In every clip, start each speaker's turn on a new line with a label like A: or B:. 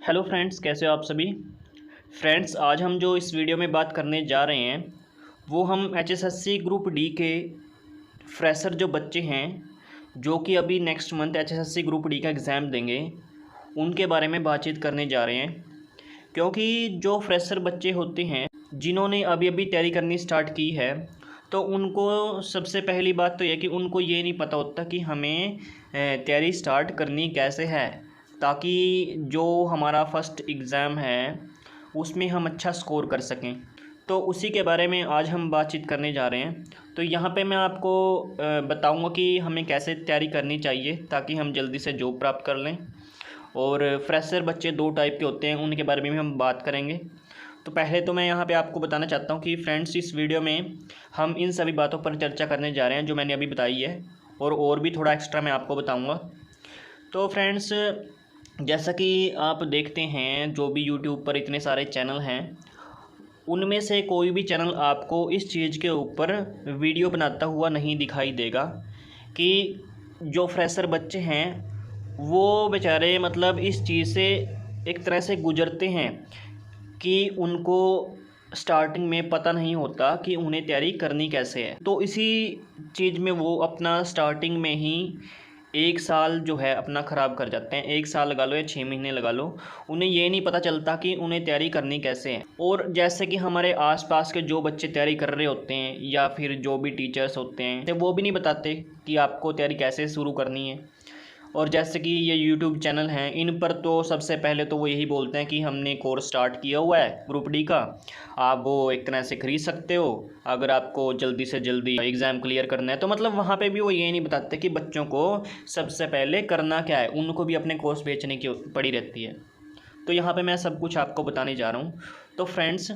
A: Hello friends, कैसे हो आप सभी। फ्रेंड्स, आज हम जो इस वीडियो में बात करने जा रहे हैं वो हम एचएसएससी ग्रुप डी के फ्रेशर जो बच्चे हैं जो कि अभी next month HSSC group D का एग्ज़ाम देंगे उनके बारे में बातचीत करने जा रहे हैं। क्योंकि जो फ्रेशर बच्चे होते हैं जिन्होंने अभी अभी तैयारी करनी स्टार्ट की है तो उनको सबसे पहली बात तो यह कि उनको ये नहीं पता होता कि हमें तैयारी स्टार्ट करनी कैसे है, ताकि जो हमारा फर्स्ट एग्ज़ाम है उसमें हम अच्छा स्कोर कर सकें। तो उसी के बारे में आज हम बातचीत करने जा रहे हैं। तो यहाँ पे मैं आपको बताऊँगा कि हमें कैसे तैयारी करनी चाहिए ताकि हम जल्दी से जॉब प्राप्त कर लें। और फ्रेशर बच्चे दो टाइप के होते हैं, उनके बारे में भी हम बात करेंगे। तो पहले तो मैं यहाँ पे आपको बताना चाहता हूँ कि फ्रेंड्स, इस वीडियो में हम इन सभी बातों पर चर्चा करने जा रहे हैं जो मैंने अभी बताई है, और भी थोड़ा एक्स्ट्रा मैं आपको बताऊँगा। तो फ्रेंड्स, जैसा कि आप देखते हैं जो भी यूट्यूब पर इतने सारे चैनल हैं उनमें से कोई भी चैनल आपको इस चीज़ के ऊपर वीडियो बनाता हुआ नहीं दिखाई देगा कि जो फ्रेशर बच्चे हैं वो बेचारे मतलब इस चीज़ से एक तरह से गुजरते हैं कि उनको स्टार्टिंग में पता नहीं होता कि उन्हें तैयारी करनी कैसे है। तो इसी चीज़ में वो अपना स्टार्टिंग में ही 1 साल जो है अपना ख़राब कर जाते हैं। 1 साल लगा लो या 6 महीने लगा लो, उन्हें ये नहीं पता चलता कि उन्हें तैयारी करनी कैसे है। और जैसे कि हमारे आसपास के जो बच्चे तैयारी कर रहे होते हैं या फिर जो भी टीचर्स होते हैं तो वो भी नहीं बताते कि आपको तैयारी कैसे शुरू करनी है। और जैसे कि ये यूट्यूब चैनल हैं, इन पर तो सबसे पहले तो वो यही बोलते हैं कि हमने कोर्स स्टार्ट किया हुआ है ग्रुप डी का, आप वो एक तरह से ख़रीद सकते हो अगर आपको जल्दी से जल्दी एग्ज़ाम क्लियर करना है। तो मतलब वहाँ पे भी वो ये नहीं बताते कि बच्चों को सबसे पहले करना क्या है, उनको भी अपने कोर्स बेचने की पड़ी रहती है। तो यहाँ पर मैं सब कुछ आपको बताने जा रहा हूँ। तो फ्रेंड्स,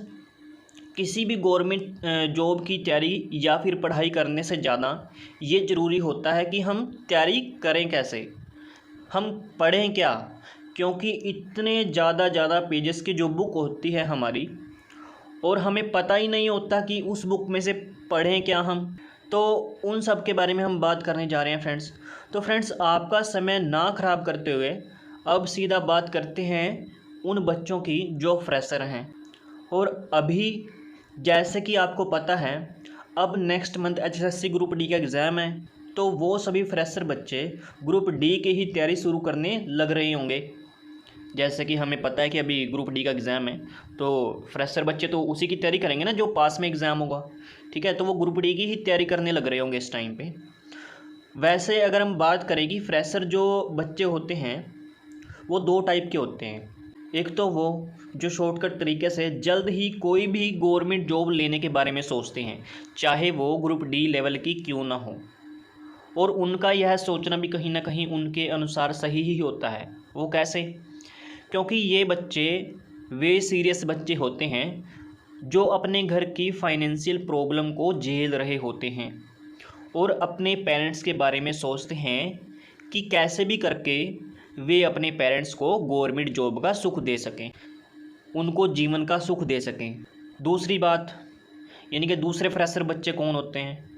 A: किसी भी गवर्नमेंट जॉब की तैयारी या फिर पढ़ाई करने से ज़्यादा ये ज़रूरी होता है कि हम तैयारी करें कैसे, हम पढ़ें क्या। क्योंकि इतने ज़्यादा पेजेस की जो बुक होती है हमारी, और हमें पता ही नहीं होता कि उस बुक में से पढ़ें क्या हम। तो उन सब के बारे में हम बात करने जा रहे हैं फ्रेंड्स। तो फ्रेंड्स, आपका समय ना ख़राब करते हुए अब सीधा बात करते हैं उन बच्चों की जो फ्रेशर हैं। और अभी जैसे कि आपको पता है अब next month HSSC group D का एग्ज़ाम है, तो वो सभी फ्रेशर बच्चे ग्रुप डी की ही तैयारी शुरू करने लग रहे होंगे। जैसे कि हमें पता है कि अभी ग्रुप डी का एग्ज़ाम है, तो फ्रेशर बच्चे तो उसी की तैयारी करेंगे ना जो पास में एग्ज़ाम होगा, ठीक है। तो वो ग्रुप डी की ही तैयारी करने लग रहे होंगे इस टाइम पे। वैसे अगर हम बात करें कि फ्रेशर जो बच्चे होते हैं वो दो टाइप के होते हैं। एक तो वो जो शॉर्टकट तरीके से जल्द ही कोई भी गवर्नमेंट जॉब लेने के बारे में सोचते हैं, चाहे वो ग्रुप डी लेवल की क्यों ना हो। और उनका यह सोचना भी कहीं ना कहीं उनके अनुसार सही ही होता है। वो कैसे? क्योंकि ये बच्चे वे सीरियस बच्चे होते हैं जो अपने घर की फाइनेंशियल प्रॉब्लम को झेल रहे होते हैं और अपने पेरेंट्स के बारे में सोचते हैं कि कैसे भी करके वे अपने पेरेंट्स को गवर्नमेंट जॉब का सुख दे सकें, उनको जीवन का सुख दे सकें। दूसरी बात, यानी कि दूसरे फ्रेशर बच्चे कौन होते हैं?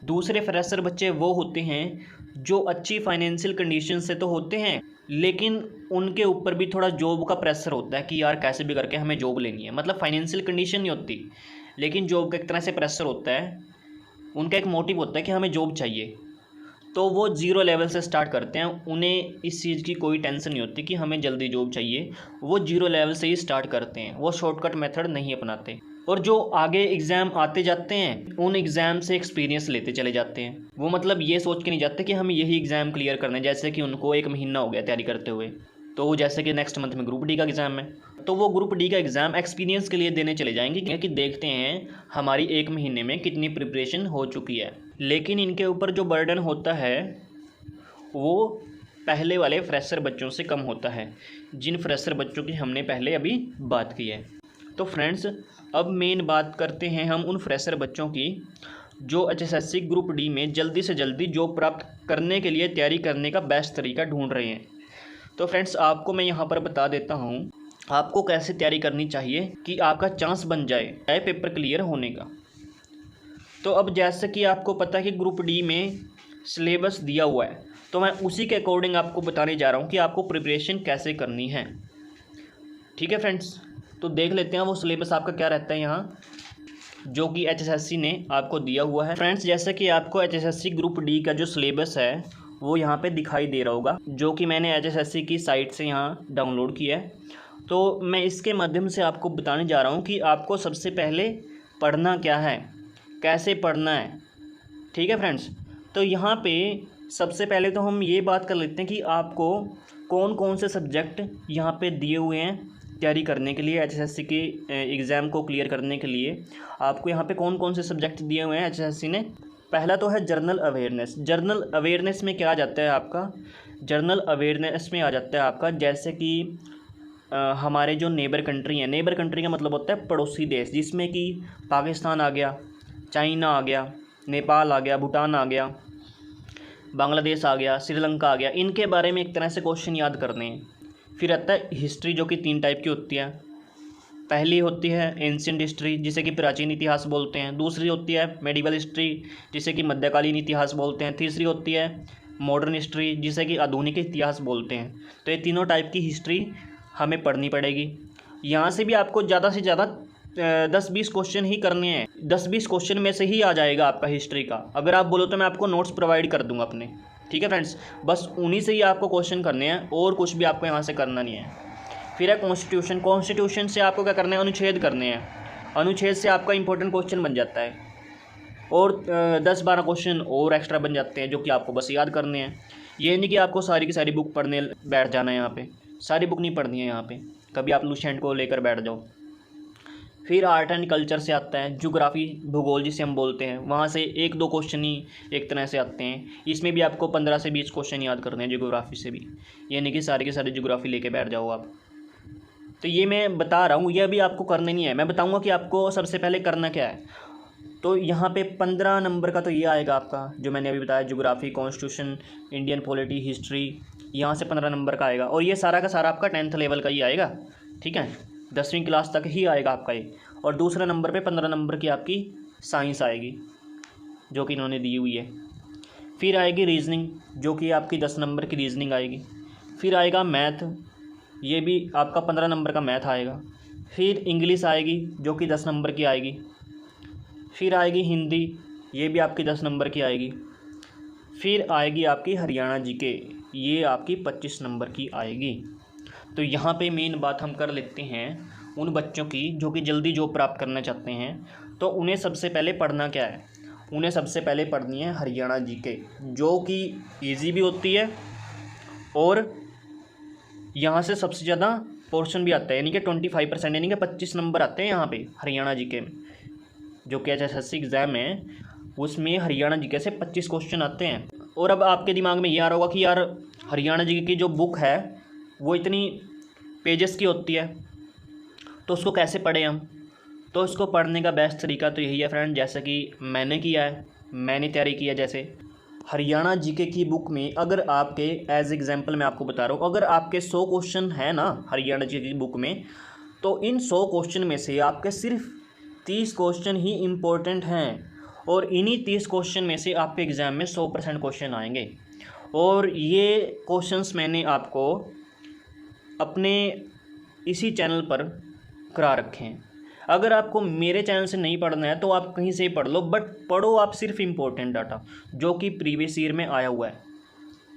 A: दूसरे फ्रेशर बच्चे वो होते हैं जो अच्छी फाइनेंशियल कंडीशन से तो होते हैं, लेकिन उनके ऊपर भी थोड़ा जॉब का प्रेशर होता है कि यार कैसे भी करके हमें जॉब लेनी है। मतलब फाइनेंशियल कंडीशन नहीं होती, लेकिन जॉब का एक तरह से प्रेशर होता है। उनका एक मोटिव होता है कि हमें जॉब चाहिए, तो वो ज़ीरो लेवल से स्टार्ट करते हैं। उन्हें इस चीज़ की कोई टेंशन नहीं होती कि हमें जल्दी जॉब चाहिए, वो ज़ीरो लेवल से ही स्टार्ट करते हैं, वो शॉर्टकट मेथड नहीं अपनाते। और जो आगे एग्ज़ाम आते जाते हैं उन एग्ज़ाम से एक्सपीरियंस लेते चले जाते हैं। वो मतलब ये सोच के नहीं जाते कि हमें यही एग्ज़ाम क्लियर करना है। जैसे कि उनको 1 महीना हो गया तैयारी करते हुए, तो जैसे कि नेक्स्ट मंथ में ग्रुप डी का एग्ज़ाम है, तो वो ग्रुप डी का एग्ज़ाम एक्सपीरियंस के लिए देने चले जाएंगे कि देखते हैं हमारी 1 महीने में कितनी प्रिपरेशन हो चुकी है। लेकिन इनके ऊपर जो बर्डन होता है वो पहले वाले फ्रेशर बच्चों से कम होता है, जिन फ्रेशर बच्चों की हमने पहले अभी बात की है। तो फ्रेंड्स, अब मेन बात करते हैं हम उन फ्रेशर बच्चों की जो एचएसएससी ग्रुप डी में जल्दी से जल्दी जॉब प्राप्त करने के लिए तैयारी करने का बेस्ट तरीका ढूंढ रहे हैं। तो फ्रेंड्स, आपको मैं यहाँ पर बता देता हूँ आपको कैसे तैयारी करनी चाहिए कि आपका चांस बन जाए पेपर क्लियर होने का। तो अब जैसे कि आपको पता है कि ग्रुप डी में सिलेबस दिया हुआ है, तो मैं उसी के अकॉर्डिंग आपको बताने जा रहा हूँ कि आपको प्रिपरेशन कैसे करनी है। ठीक है फ्रेंड्स, तो देख लेते हैं वो सिलेबस आपका क्या रहता है यहाँ, जो कि HSSC ने आपको दिया हुआ है। फ्रेंड्स, जैसे कि आपको HSSC ग्रुप डी का जो सिलेबस है वो यहाँ पे दिखाई दे रहा होगा, जो कि मैंने HSSC की साइट से यहाँ डाउनलोड किया है। तो मैं इसके माध्यम से आपको बताने जा रहा हूँ कि आपको सबसे पहले पढ़ना क्या है, कैसे पढ़ना है। ठीक है फ्रेंड्स, तो यहाँ पे सबसे पहले तो हम ये बात कर लेते हैं कि आपको कौन कौन से सब्जेक्ट यहाँ पे दिए हुए हैं तैयारी करने के लिए, HSSC के एग्ज़ाम को क्लियर करने के लिए आपको यहाँ पे कौन कौन से सब्जेक्ट दिए हुए हैं HSSC ने। पहला तो है जनरल अवेयरनेस। जनरल अवेयरनेस में क्या आ जाता है आपका, जनरल अवेयरनेस में आ जाता है आपका जैसे कि हमारे जो नेबर कंट्री हैं, नेबर कंट्री का मतलब होता है पड़ोसी देश, जिसमें कि पाकिस्तान आ गया, चाइना आ गया, नेपाल आ गया, भूटान आ गया, बांग्लादेश आ गया, श्रीलंका आ गया। इनके बारे में एक तरह से क्वेश्चन याद करने हैं। फिर आता है हिस्ट्री, जो कि 3 टाइप की होती है। पहली होती है एंशिएंट हिस्ट्री, जिसे कि प्राचीन इतिहास बोलते हैं। दूसरी होती है मेडिवल हिस्ट्री, जिसे कि मध्यकालीन इतिहास बोलते हैं। तीसरी होती है मॉडर्न हिस्ट्री, जिसे कि आधुनिक इतिहास बोलते हैं। तो ये तीनों टाइप की हिस्ट्री हमें पढ़नी पड़ेगी। यहाँ से भी आपको ज़्यादा से ज़्यादा 10-20 क्वेश्चन ही करने हैं। 10-20 क्वेश्चन में से ही आ जाएगा आपका हिस्ट्री का। अगर आप बोलो तो मैं आपको नोट्स प्रोवाइड कर दूँगा अपने। ठीक है फ्रेंड्स, बस उन्हीं से ही आपको क्वेश्चन करने हैं और कुछ भी आपको यहाँ से करना नहीं है। फिर है कॉन्स्टिट्यूशन। कॉन्स्टिट्यूशन से आपको क्या करना है, अनुच्छेद करने हैं। अनुच्छेद से आपका इंपॉर्टेंट क्वेश्चन बन जाता है और 10-12 क्वेश्चन और एक्स्ट्रा बन जाते हैं, जो कि आपको बस याद करने हैं। ये नहीं कि आपको सारी की सारी बुक पढ़ने बैठ जाना है। यहाँ पे सारी बुक नहीं पढ़नी है, यहाँ पे कभी आप लुसेंट को लेकर बैठ जाओ। फिर आर्ट एंड कल्चर से आता है ज्योग्राफी, भूगोल जिसे हम बोलते हैं। वहाँ से 1-2 क्वेश्चन ही एक तरह से आते हैं। इसमें भी आपको 15 से 20 क्वेश्चन याद करने हैं ज्योग्राफी से भी। ये नहीं कि सारे के सारे ज्योग्राफी लेके बैठ जाओ आप। तो ये मैं बता रहा हूँ, यह भी आपको करना नहीं है। मैं बताऊँगा कि आपको सबसे पहले करना क्या है। तो यहाँ पे 15 नंबर का तो ये आएगा आपका, जो मैंने अभी बताया, geography, constitution, Indian polity, history. यहाँ से 15 नंबर का आएगा और ये सारा का सारा आपका 10th लेवल का ही आएगा। ठीक है, 10वीं क्लास तक ही आएगा आपका ये। और दूसरे नंबर पे 15 नंबर की आपकी साइंस आएगी, जो कि इन्होंने दी हुई है। फिर आएगी रीजनिंग, जो कि आपकी 10 नंबर की रीजनिंग आएगी। फिर आएगा मैथ, ये भी आपका 15 नंबर का मैथ आएगा। फिर इंग्लिश आएगी, जो कि 10 नंबर की आएगी। फिर आएगी हिंदी, ये भी आपकी 10 नंबर की आएगी। फिर आएगी आपकी हरियाणा जीके, ये आपकी 25 नंबर की आएगी। तो यहाँ पे मेन बात हम कर लेते हैं उन बच्चों की जो कि जल्दी जॉब प्राप्त करना चाहते हैं। तो उन्हें सबसे पहले पढ़ना क्या है, उन्हें सबसे पहले पढ़नी है हरियाणा जीके, जो कि ईजी भी होती है और यहाँ से सबसे ज़्यादा पोर्शन भी आता है, यानी कि 25%, यानी कि 25 नंबर आते हैं यहाँ पे हरियाणा जीके में। जो कि HSSC एग्ज़ाम है उसमें हरियाणा जीके से 25 क्वेश्चन आते हैं। और अब आपके दिमाग में ये आ रहा होगा कि यार हरियाणा जीके की जो बुक है वो इतनी पेजेस की होती है, तो उसको कैसे पढ़ें हम। तो इसको पढ़ने का बेस्ट तरीका तो यही है फ्रेंड, जैसे कि मैंने किया है, मैंने तैयारी की है। जैसे हरियाणा जीके की बुक में अगर आपके एज एग्जांपल मैं आपको बता रहा हूँ, अगर आपके 100 क्वेश्चन है ना हरियाणा जीके की बुक में, तो इन 100 क्वेश्चन में से आपके सिर्फ 30 क्वेश्चन ही इम्पोर्टेंट हैं और इन्हीं 30 क्वेश्चन में से आपके एग्ज़ाम में 100% क्वेश्चन आएंगे। और ये क्वेश्चंस मैंने आपको अपने इसी चैनल पर करा रखे हैं। अगर आपको मेरे चैनल से नहीं पढ़ना है तो आप कहीं से ही पढ़ लो, बट पढ़ो आप सिर्फ इम्पोर्टेंट डाटा जो कि प्रीवियस ईयर में आया हुआ है।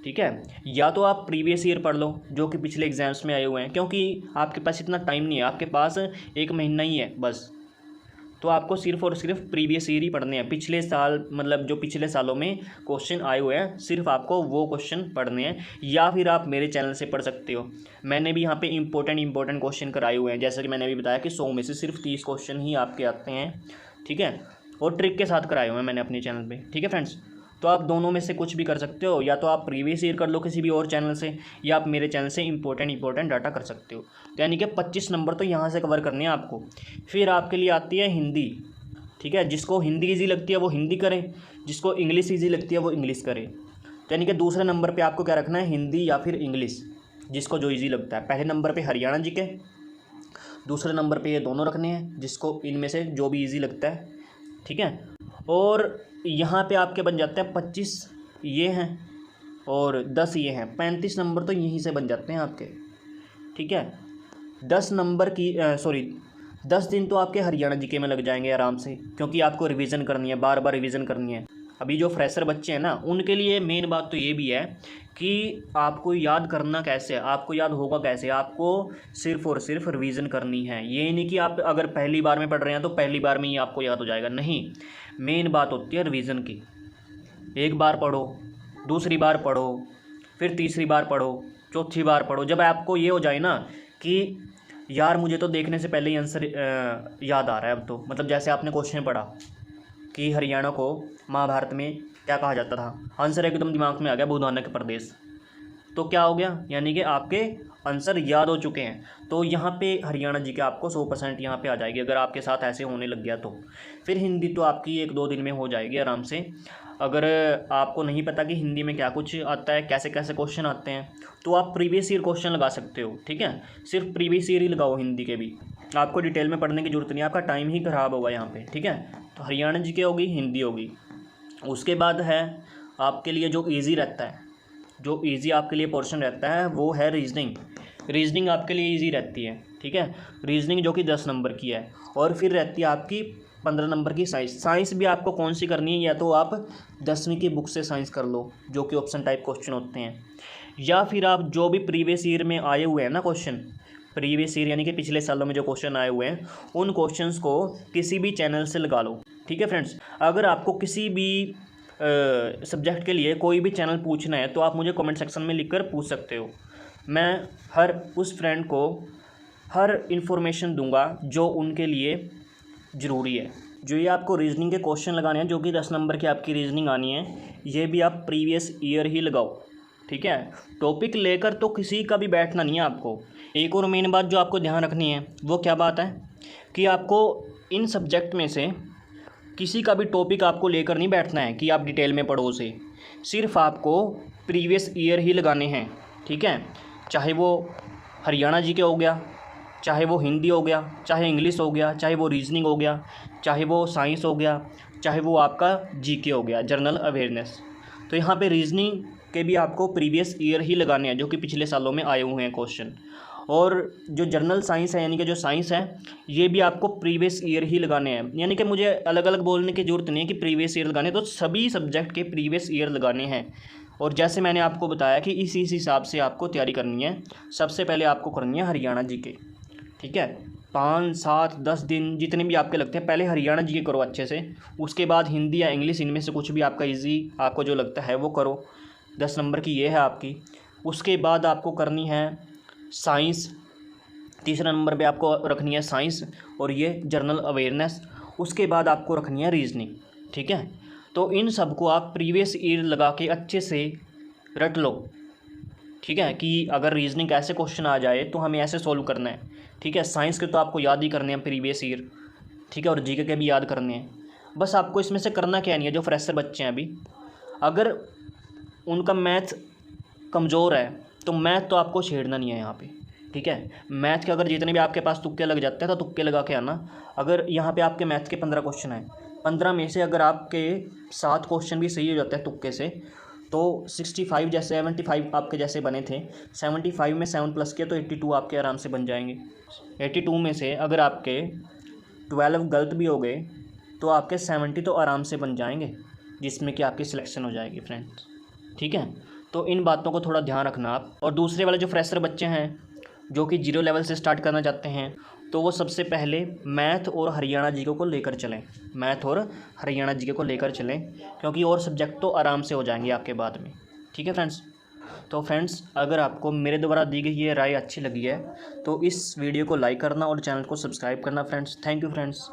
A: ठीक है, या तो आप प्रीवियस ईयर पढ़ लो जो कि पिछले एग्जाम्स में आए हुए हैं, क्योंकि आपके पास इतना टाइम नहीं है, आपके पास 1 महीना ही है बस। तो आपको सिर्फ और सिर्फ प्रीवियस ईयर ही पढ़ने हैं, पिछले साल मतलब जो पिछले सालों में क्वेश्चन आए हुए हैं सिर्फ आपको वो क्वेश्चन पढ़ने हैं। या फिर आप मेरे चैनल से पढ़ सकते हो, मैंने भी यहाँ पे इंपॉर्टेंट क्वेश्चन कराए हुए हैं। जैसे कि मैंने अभी बताया कि 100 में से सिर्फ 30 क्वेश्चन ही आपके आते हैं। ठीक है, और ट्रिक के साथ कराए हुए हैं मैंने अपने चैनल पर। ठीक है फ्रेंड्स, तो आप दोनों में से कुछ भी कर सकते हो, या तो आप प्रीवियस ईयर कर लो किसी भी और चैनल से, या आप मेरे चैनल से इंपॉर्टेंट डाटा कर सकते हो। तो यानी कि 25 नंबर तो यहाँ से कवर करने हैं आपको। फिर आपके लिए आती है हिंदी। ठीक है, जिसको हिंदी ईजी लगती है वो हिंदी करें, जिसको इंग्लिश ईजी लगती है वो इंग्लिश करें। तो यानी कि दूसरे नंबर पे आपको क्या रखना है, हिंदी या फिर इंग्लिश, जिसको जो ईजी लगता है। पहले नंबर पे हरियाणा जीके, दूसरे नंबर पे ये दोनों रखने हैं, जिसको इनमें से जो भी ईजी लगता है। ठीक है, और यहाँ पे आपके बन जाते हैं 25 ये हैं और 10 ये हैं, 35 नंबर तो यहीं से बन जाते हैं आपके। ठीक है, 10 दिन तो आपके हरियाणा जीके में लग जाएंगे आराम से, क्योंकि आपको रिवीजन करनी है, बार बार रिवीजन करनी है। अभी जो फ्रेशर बच्चे हैं ना, उनके लिए मेन बात तो ये भी है कि आपको याद करना कैसे है, आपको याद होगा कैसे, आपको सिर्फ और सिर्फ रिवीजन करनी है। ये नहीं कि आप अगर पहली बार में पढ़ रहे हैं तो पहली बार में ही आपको याद हो जाएगा, नहीं। मेन बात होती है रिवीजन की। एक बार पढ़ो, दूसरी बार पढ़ो, फिर तीसरी बार पढ़ो, चौथी बार पढ़ो। जब आपको ये हो जाए ना कि यार मुझे तो देखने से पहले ही आंसर याद आ रहा है अब तो, मतलब जैसे आपने क्वेश्चन पढ़ा कि हरियाणा को महाभारत में क्या कहा जाता था, आंसर एकदम दिमाग में आ गया, बुधानक प्रदेश। तो क्या हो गया, यानी कि आपके आंसर याद हो चुके हैं। तो यहाँ पे हरियाणा जी के आपको 100% यहाँ पे आ जाएगी, अगर आपके साथ ऐसे होने लग गया तो। फिर हिंदी तो आपकी 1-2 दिन में हो जाएगी आराम से। अगर आपको नहीं पता कि हिंदी में क्या कुछ आता है, कैसे कैसे क्वेश्चन आते हैं, तो आप प्रीवियस ईयर क्वेश्चन लगा सकते हो, ठीक है। सिर्फ प्रीवियस ईयर ही लगाओ हिंदी के भी, आपको डिटेल में पढ़ने की जरूरत नहीं है, आपका टाइम ही ख़राब होगा यहाँ पे, ठीक है। तो हरियाणा जी के होगी, हिंदी होगी। उसके बाद है आपके लिए जो ईजी रहता है, जो ईजी आपके लिए पोर्शन रहता है वो है रीजनिंग। रीजनिंग आपके लिए ईजी रहती है, ठीक है। रीजनिंग जो कि 10 नंबर की है, और फिर रहती है आपकी 15 नंबर की साइंस। साइंस भी आपको कौन सी करनी है, या तो आप 10वीं की बुक से साइंस कर लो, जो कि ऑप्शन टाइप क्वेश्चन होते हैं, या फिर आप जो भी प्रीवियस ईयर में आए हुए हैं ना क्वेश्चन, प्रीवियस ईयर यानी कि पिछले सालों में जो क्वेश्चन आए हुए हैं, उन क्वेश्चंस को किसी भी चैनल से लगा लो, ठीक है फ्रेंड्स। अगर आपको किसी भी सब्जेक्ट के लिए कोई भी चैनल पूछना है तो आप मुझे कमेंट सेक्शन में लिखकर पूछ सकते हो। मैं हर उस फ्रेंड को हर इन्फॉर्मेशन दूंगा जो उनके लिए ज़रूरी है। जो ये आपको रीजनिंग के क्वेश्चन लगाने हैं, जो कि 10 नंबर की आपकी रीजनिंग आनी है, ये भी आप प्रीवियस ईयर ही लगाओ, ठीक है। टॉपिक लेकर तो किसी का भी बैठना नहीं है आपको। एक और मेन बात जो आपको ध्यान रखनी है वो क्या बात है कि आपको इन सब्जेक्ट में से किसी का भी टॉपिक आपको लेकर नहीं बैठना है कि आप डिटेल में पढ़ो उसे, सिर्फ आपको प्रीवियस ईयर ही लगाने हैं, ठीक है। चाहे वो हरियाणा जी के हो गया, चाहे वो हिंदी हो गया, चाहे इंग्लिश हो गया, चाहे वो रीजनिंग हो गया, चाहे वो साइंस हो गया, चाहे वो आपका जीके हो गया, जनरल अवेयरनेस। तो यहाँ पे रीजनिंग के भी आपको प्रीवियस ईयर ही लगाने हैं, जो कि पिछले सालों में आए हुए हैं क्वेश्चन। और जो जनरल साइंस है, यानी कि जो साइंस है, ये भी आपको प्रीवियस ईयर ही लगाने हैं। यानी कि मुझे अलग अलग बोलने की ज़रूरत नहीं है कि प्रीवियस ईयर लगाने, तो सभी सब्जेक्ट के प्रीवियस ईयर लगाने हैं। और जैसे मैंने आपको बताया कि इसी हिसाब से आपको तैयारी करनी है। सबसे पहले आपको करनी है हरियाणा जी के, ठीक है। 5, 7, 10 दिन जितने भी आपके लगते हैं, पहले हरियाणा जी के करो अच्छे से। उसके बाद हिंदी या इंग्लिश, इनमें से कुछ भी आपका ईजी आपको जो लगता है वो करो। 10 नंबर की ये है आपकी। उसके बाद आपको करनी है साइंस, तीसरा नंबर पे आपको रखनी है साइंस, और ये जनरल अवेयरनेस। उसके बाद आपको रखनी है रीजनिंग, ठीक है। तो इन सब को आप प्रीवियस ईयर लगा के अच्छे से रट लो, ठीक है, कि अगर रीजनिंग का ऐसे क्वेश्चन आ जाए तो हमें ऐसे सॉल्व करना है, ठीक है। साइंस के तो आपको याद ही करने हैं प्रीवियस ईयर, ठीक है, और जीके के भी याद करने हैं। बस आपको इसमें से करना क्या नहीं है, जो फ्रेशर बच्चे हैं अभी, अगर उनका मैथ कमज़ोर है तो मैथ तो आपको छेड़ना नहीं है यहाँ पे, ठीक है। मैथ के अगर जितने भी आपके पास तुक्के लग जाते हैं तो तुक्के लगा के आना। अगर यहाँ पे आपके मैथ के 15 क्वेश्चन हैं, 15 में से अगर आपके 7 क्वेश्चन भी सही हो जाते हैं तुक्के से, तो 65 जैसे 75 आपके जैसे बने थे, 75 में 7 प्लस किया तो 82 आपके आराम से बन जाएंगे। 82 में से अगर आपके 12 गलत भी हो गए तो आपके 70 तो आराम से बन जाएंगे, जिसमें कि आपकी सिलेक्शन हो जाएगी फ्रेंड्स, ठीक है। तो इन बातों को थोड़ा ध्यान रखना आप। और दूसरे वाले जो फ्रेशर बच्चे हैं जो कि 0 लेवल से स्टार्ट करना चाहते हैं, तो वो सबसे पहले मैथ और हरियाणा जीके को लेकर चलें, मैथ और हरियाणा जीके को लेकर चलें, क्योंकि और सब्जेक्ट तो आराम से हो जाएंगे आपके बाद में, ठीक है फ्रेंड्स। तो फ्रेंड्स, अगर आपको मेरे द्वारा दी गई ये राय अच्छी लगी है तो इस वीडियो को लाइक करना और चैनल को सब्सक्राइब करना फ्रेंड्स। Thank you friends.